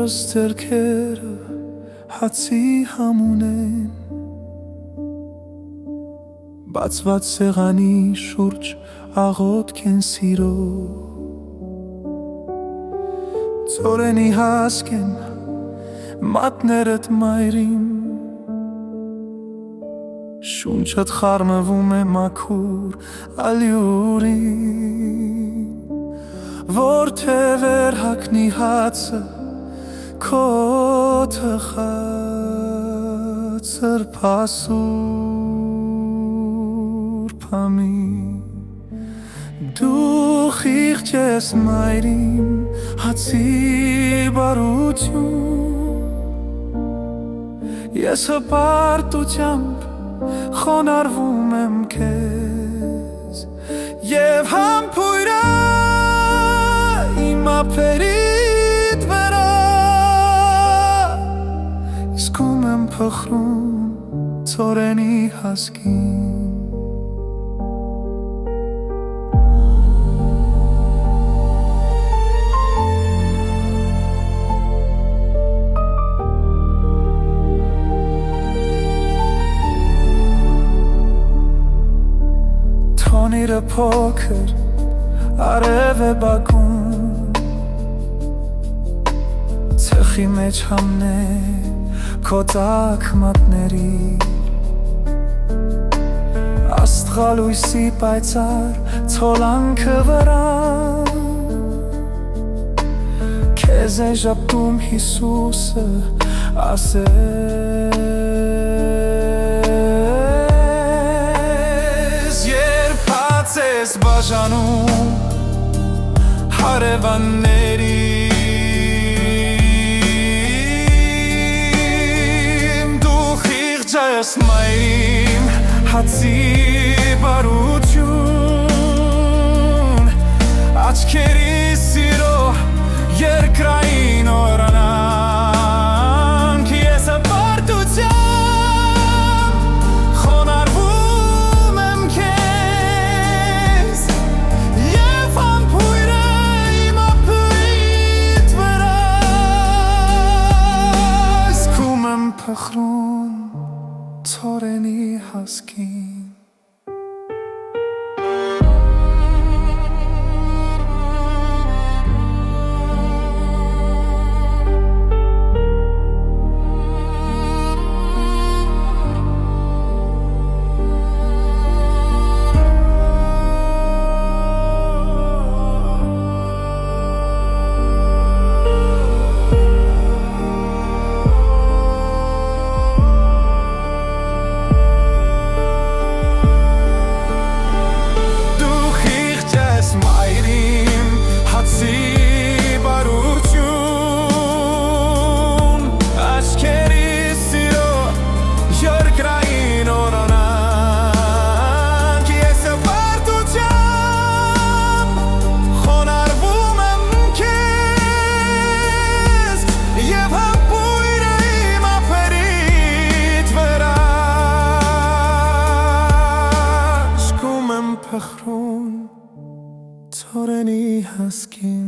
Երս ձեռքերը հացի համուն են, բացված սեղանի շուրջ աղոթք են սիրո, ծորենի հասկ են մատներդ մայրիմ, շունչդ խառնվում է մաքուր ալյուրին, որթևեր հագնի հացը քո թխածր փասուր փամի, դու խիղճ ես մայրիմ հացի բարություն, ես հպարտությամբ խոնարհվում եմ քեզ և համբույրը իմ ափերիդ վրա, իսկում եմ փխրուն ծորենի հասկին, Թոնիրը փոքր արև է բակում, ցխի մեջ համնե քո տաք մատների, աստղալույսի պայծառ ցոլանքը վրա, քեզ է ժպտում Հիսուսը ես բաժանում հարևաններին, դու խիղճ ես մայրիմ հացի բարություն, աչքերի սիրո երկրային օրանանք, ես հպարտությամբ փխրուն ծորենի հասկին, փխրուն ծորենի հասկին